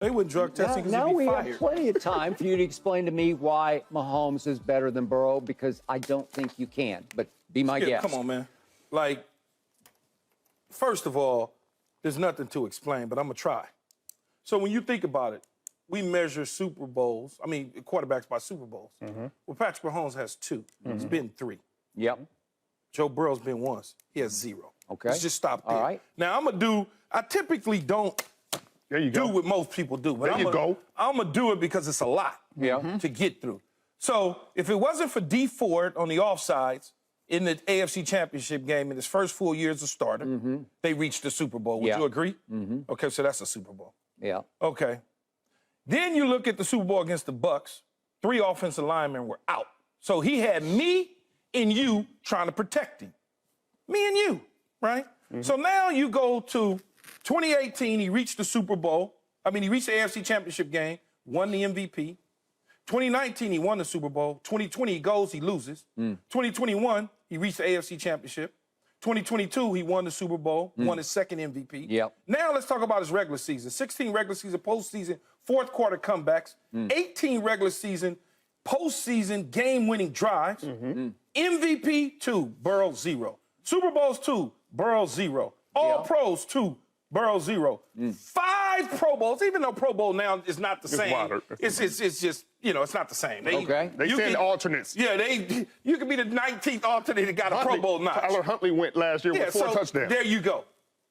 They wouldn't drug testing because Now he'd be we fired. have plenty of time for you to explain to me why Mahomes is better than Burrow, because I don't think you can. But be my guest. Come on, man. Like, first of all, there's nothing to explain, but I'm going to try. So when you think about it, we measure Super Bowls, quarterbacks by Super Bowls. Well, Patrick Mahomes has 2. He's been 3. Yep. Joe Burrow's been once. He has 0. Okay. Let's just stop there. All right. Now, I typically don't do what most people do. But I'm going to do it because it's a lot to get through. So if it wasn't for Dee Ford on the offsides in the AFC Championship game in his first full year as a starter, they reached the Super Bowl. Would you agree? Okay, so that's a Super Bowl. Yeah. Okay. Then you look at the Super Bowl against the Bucs. 3 offensive linemen were out. So he had me and you trying to protect him. Me and you, right? So now you go to 2018, he reached the Super Bowl. He reached the AFC Championship game, won the MVP. 2019, he won the Super Bowl. 2020, he goes, he loses. 2021, he reached the AFC Championship. 2022, he won the Super Bowl, won his second MVP. Yep. Now let's talk about his regular season. 16 regular season, postseason, fourth quarter comebacks. 18 regular season, postseason, game-winning drives. MVP, 2, Burrow, 0. Super Bowls, 2, Burrow, 0. All-Pros, 2, Burrow, 0. 5 Pro Bowls, even though Pro Bowl now is not the same. It's just, it's not the same. They send alternates. Yeah, you could be the 19th alternate that got a Pro Bowl notch. Tyler Huntley went last year with 4 touchdowns. There you go.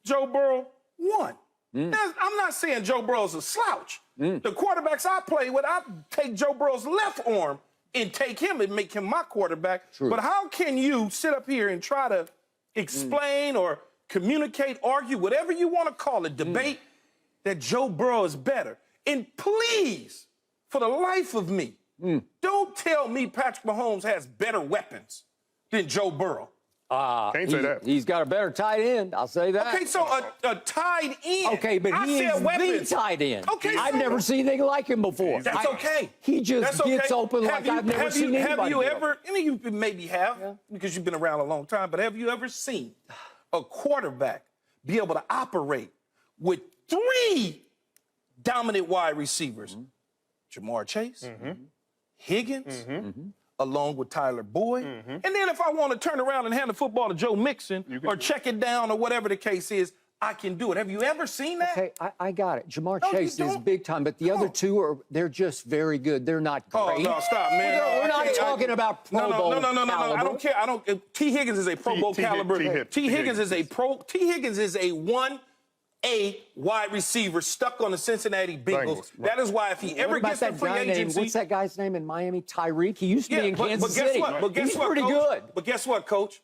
Joe Burrow, 1. Now, I'm not saying Joe Burrow's a slouch. The quarterbacks I play with, I take Joe Burrow's left arm and take him and make him my quarterback. True. But how can you sit up here and try to explain or communicate, argue, whatever you want to call it, debate that Joe Burrow is better? And please, for the life of me, don't tell me Patrick Mahomes has better weapons than Joe Burrow. Can't say that. He's got a better tight end, I'll say that. Okay, so a tight end. Okay, but he is the tight end. Okay, I've never seen anything like him before. That's okay. He just gets open like I've never seen anybody. Have you ever, you maybe have, because you've been around a long time, but have you ever seen a quarterback be able to operate with 3 dominant wide receivers? Jamar Chase, Higgins, along with Tyler Boyd. And then if I want to turn around and hand the football to Joe Mixon or check it down or whatever the case is, I can do it. Have you ever seen that? Okay, I got it. Jamar Chase is big time, but the other 2 they're just very good. They're not great. Oh, no, stop, man. We're not talking about Pro Bowl caliber. I don't care. T. Higgins is a Pro Bowl caliber. T. Higgins is a T. Higgins is a 1A wide receiver stuck on the Cincinnati Bengals. That is why if he ever gets to free agency... What's that guy's name in Miami? Tyreek? He used to be in Kansas City. He's pretty good. But guess what, Coach?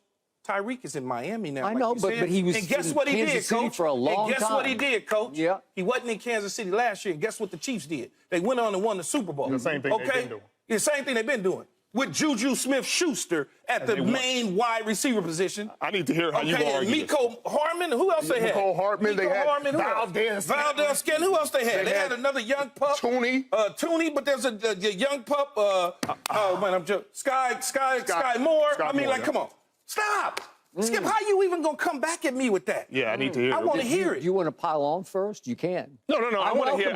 Tyreek is in Miami now. I know, but he was in Kansas City for a long time. And guess what he did, Coach? Yeah. He wasn't in Kansas City last year, and guess what the Chiefs did? They went on and won the Super Bowl. The same thing they've been doing. The same thing they've been doing. With Juju Smith-Schuster at the main wide receiver position. I need to hear how you argue this. Mecole Hardman, who else they had? Mecole Hardman, they had Valdez Scanlon, who else they had? They had another young pup. Tooney, but there's a young pup. Oh, man, I'm joking. Sky Moore. Come on. Stop. Skip, how you even going to come back at me with that? Yeah, I need to hear it. I want to hear it. You want to pile on first? You can. No. I want to hear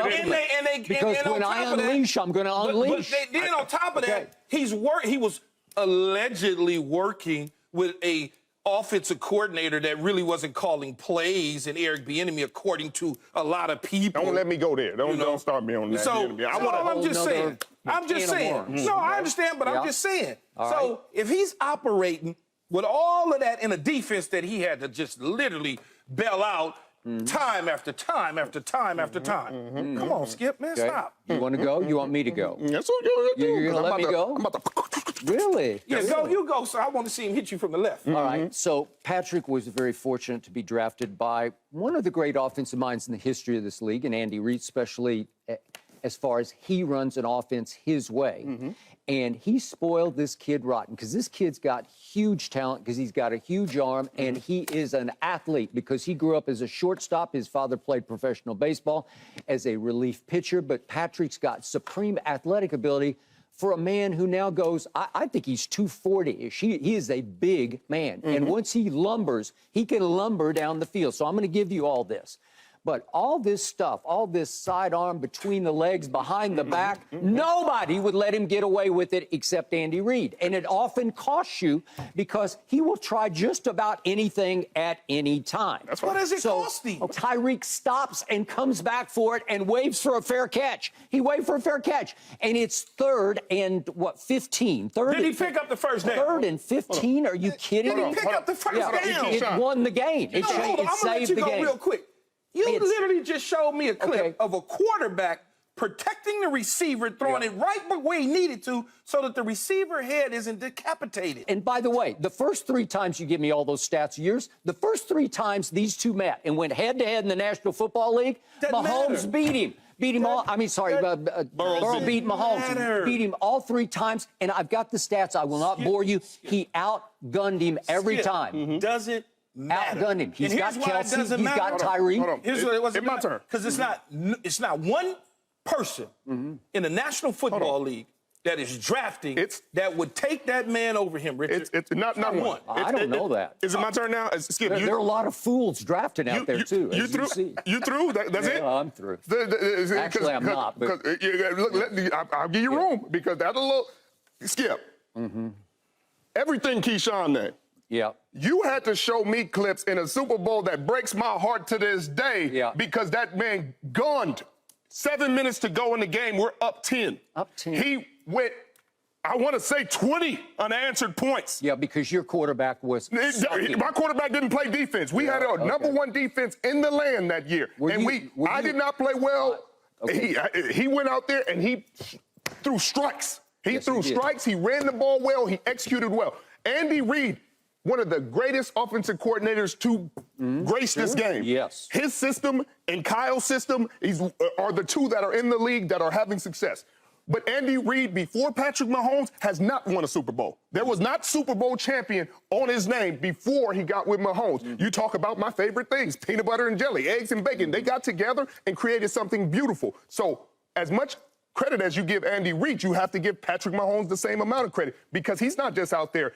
it. Because when I unleash, I'm going to unleash. But then on top of that, he was allegedly working with a offensive coordinator that really wasn't calling plays and Eric Bieniemy, according to a lot of people. Don't let me go there. Don't start me on that. I'm just saying. No, I understand, but I'm just saying. So if he's operating with all of that in a defense that he had to just literally bail out time after time after time after time. Come on, Skip, man, stop. You want to go? You want me to go? That's what You're going to let me go? I'm about to... Really? Yeah, you go, so I want to see him hit you from the left. All right, so Patrick was very fortunate to be drafted by one of the great offensive minds in the history of this league, and Andy Reid, especially as far as he runs an offense his way. And he spoiled this kid rotten because this kid's got huge talent because he's got a huge arm and he is an athlete because he grew up as a shortstop. His father played professional baseball as a relief pitcher, but Patrick's got supreme athletic ability for a man who now goes, I think he's 240-ish. He is a big man. And once he lumbers, he can lumber down the field. So I'm going to give you all this. But all this stuff, all this sidearm between the legs, behind the back, nobody would let him get away with it except Andy Reid. And it often costs you because he will try just about anything at any time. That's What does it cost him? Tyreek stops and comes back for it and waves for a fair catch. He waved for a fair catch. And it's 3rd and, 15? Did he pick up the first down? 3rd and 15? Are you kidding me? Pick up the first down. It won the game. It I'm gonna let saved you the go game. real quick. You literally just showed me a clip of a quarterback protecting the receiver, throwing it right where he needed to so that the receiver head isn't decapitated. And by the way, the first 3 times you give me all those stats of yours, the first 3 times these two met and went head-to-head in the National Football League, Mahomes beat him. Burrow beat Mahomes. Beat him all 3 times, and I've got the stats. I will not bore you. He outgunned him every time. Doesn't matter. Outgunned him. He's got Kelsey. He's got Tyreek. Here's what it was. It's my turn. Because it's not one person in the National Football League that is drafting that would take that man over him, Richard. It's not one. I don't know that. Is it my turn now? Skip, there are a lot of fools drafting out there, too. You through? You through? That's it? I'm through. Actually, I'm not. But... I'll give you room because that's a little... Skip. Everything Keyshawn named. Yeah. You had to show me clips in a Super Bowl that breaks my heart to this day because that man gunned. 7 minutes to go in the game. We're up 10. Up 10. He went, I want to say 20 unanswered points. Yeah, because your quarterback was My quarterback didn't play defense. We had a number 1 defense in the land that year. I did not play well. He went out there and he threw strikes. He threw strikes. He ran the ball well. He executed well. Andy Reid, one of the greatest offensive coordinators to grace this game. Yes. His system and Kyle's system are the 2 that are in the league that are having success. But Andy Reid, before Patrick Mahomes, has not won a Super Bowl. There was not Super Bowl champion on his name before he got with Mahomes. You talk about my favorite things, peanut butter and jelly, eggs and bacon. They got together and created something beautiful. So as much credit as you give Andy Reid, you have to give Patrick Mahomes the same amount of credit because he's not just out there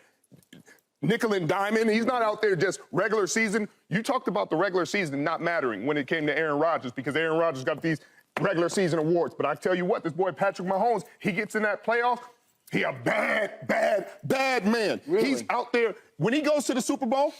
nickel and diamond. He's not out there just regular season. You talked about the regular season not mattering when it came to Aaron Rodgers because Aaron Rodgers got these regular season awards. But I tell you what, this boy Patrick Mahomes, he gets in that playoff, he a bad man. Really? He's out there. When he goes to the Super Bowl,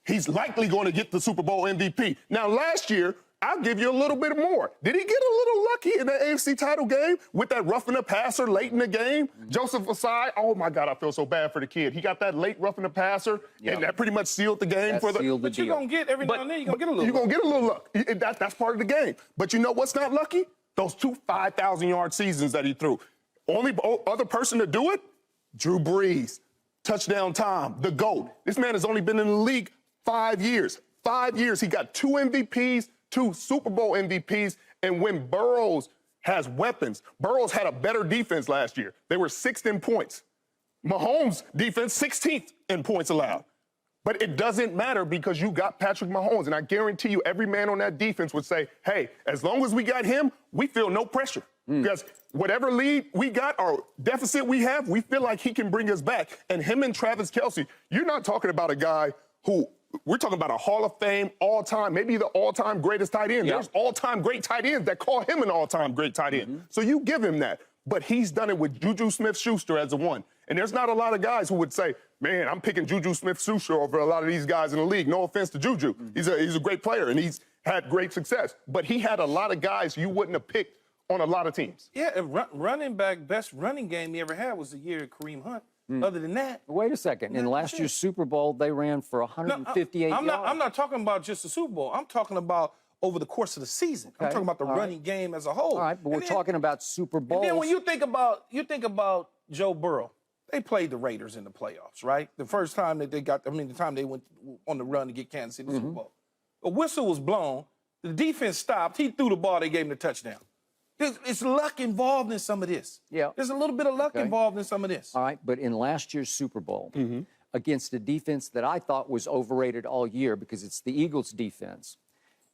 he's likely going to get the Super Bowl MVP. Now, last year, I'll give you a little bit more. Did he get a little lucky in the AFC title game with that roughing the passer late in the game? Joseph Asai, oh my God, I feel so bad for the kid. He got that late roughing the passer, and that pretty much sealed the game for the. But you're gonna get every now and then. You're gonna get a little. You're gonna get a little luck. That's part of the game. But you know what's not lucky? Those 2 5,000-yard seasons that he threw. Only other person to do it, Drew Brees, touchdown time, the GOAT. This man has only been in the league 5 years. 5 years. He got 2 MVPs. 2 Super Bowl MVPs, and when Burrows has weapons, Burrows had a better defense last year. They were 6th in points. Mahomes' defense, 16th in points allowed. But it doesn't matter because you got Patrick Mahomes, and I guarantee you every man on that defense would say, hey, as long as we got him, we feel no pressure. Because whatever lead we got or deficit we have, we feel like he can bring us back. And him and Travis Kelce, you're not talking about a guy who we're talking about a Hall of Fame, all-time, maybe the all-time greatest tight end. There's all-time great tight ends that call him an all-time great tight end. So you give him that. But he's done it with Juju Smith-Schuster as a 1. And there's not a lot of guys who would say, man, I'm picking Juju Smith-Schuster over a lot of these guys in the league. No offense to Juju. He's a great player, and he's had great success. But he had a lot of guys you wouldn't have picked on a lot of teams. Yeah, running back, best running game he ever had was the year of Kareem Hunt. Other than that. Wait a second. In last year's Super Bowl, they ran for 158 yards. I'm not talking about just the Super Bowl. I'm talking about over the course of the season. I'm talking about the running game as a whole. All right, but we're talking about Super Bowls. And then when you think about Joe Burrow, they played the Raiders in the playoffs, right? The first time that they got, the time they went on the run to get Kansas City Super Bowl. A whistle was blown. The defense stopped. He threw the ball. They gave him the touchdown. It's luck involved in some of this. Yeah. There's a little bit of luck involved in some of this. All right, but in last year's Super Bowl, against a defense that I thought was overrated all year because it's the Eagles' defense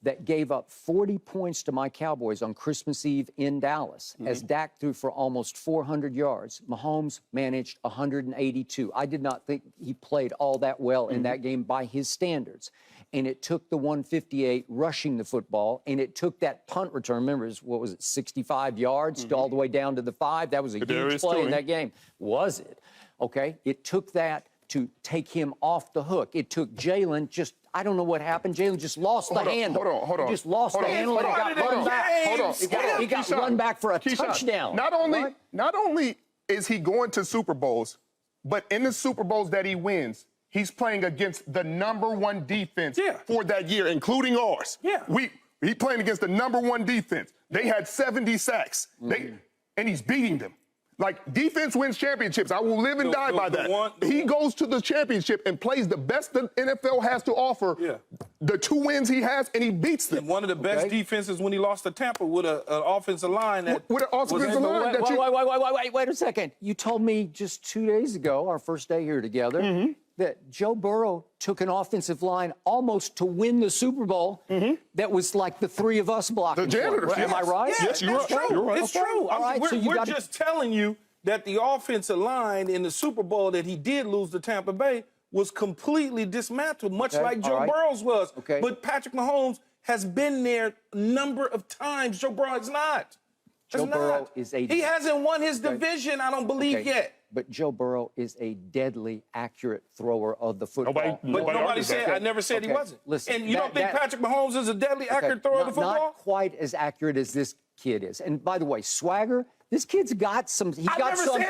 that gave up 40 points to my Cowboys on Christmas Eve in Dallas as Dak threw for almost 400 yards. Mahomes managed 182. I did not think he played all that well in that game by his standards. and it took the 158 rushing the football, and it took that punt return. Remember, what was it, 65 yards all the way down to the 5? That was a huge play in that game. Was it? Okay. It took that to take him off the hook. It took Jalen just, I don't know what happened. Jalen just lost the handle. Hold on. He just lost the handle and got run back. He got run back for a touchdown. Not only is he going to Super Bowls, but in the Super Bowls that he wins, he's playing against the #1 defense for that year, including ours. He playing against the #1 defense. They had 70 sacks. And he's beating them. Like, defense wins championships. I will live and die by that. He goes to the championship and plays the best the NFL has to offer. The 2 wins he has, and he beats them. And one of the best defenses when he lost to Tampa with an offensive line that with an offensive line that wait a second. You told me just 2 days ago, our first day here together, that Joe Burrow took an offensive line almost to win the Super Bowl. That was like the 3 of us blocking. The janitors. Am I right? Yes, you're right. True. You're right. It's true. All right, so we're just telling you that the offensive line in the Super Bowl that he did lose to Tampa Bay was completely dismantled, much like Joe Burrow's was. But Patrick Mahomes has been there a number of times. Joe Burrow is not. Joe Burrow is a... He hasn't won his division, I don't believe yet. But Joe Burrow is a deadly accurate thrower of the football. Nobody said, I never said he wasn't. Listen, and you don't think Patrick Mahomes is a deadly accurate thrower of the football? Not quite as accurate as this kid is. And by the way, swagger, this kid's got some,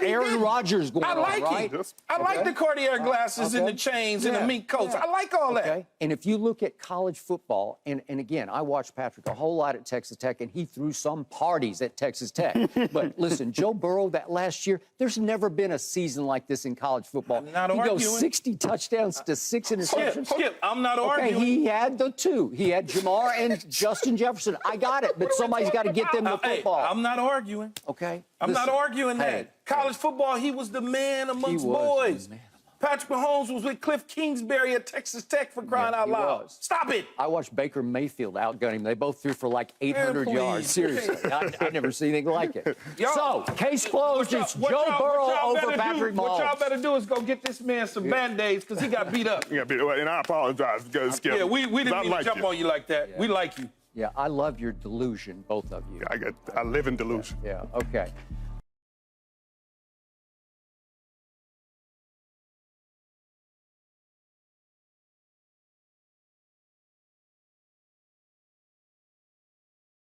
Aaron Rodgers going on, right? I like the Cartier glasses and the chains and the mink coats. I like all that. And if you look at college football, and again, I watched Patrick a whole lot at Texas Tech, and he threw some parties at Texas Tech. But listen, Joe Burrow, that last year, there's never been a season like this in college football. He goes 60 touchdowns to 6 interceptions. Skip, I'm not arguing. He had the 2. He had Jamar and Justin Jefferson. I got it, but somebody's got to get them the football. I'm not arguing. Okay. I'm not arguing that. College football, he was the man amongst boys. Patrick Mahomes was with Cliff Kingsbury at Texas Tech, for crying out loud. Stop it. I watched Baker Mayfield outgun him. They both threw for like 800 yards. Seriously. I've never seen anything like it. So, case closed. It's Joe Burrow over Patrick Mahomes. What y'all better do is go get this man some Band-Aids because he got beat up. And I apologize. Skip. Yeah, we didn't mean to jump on you like that. We like you. Yeah, I love your delusion, both of you. I live in delusion. Yeah, okay.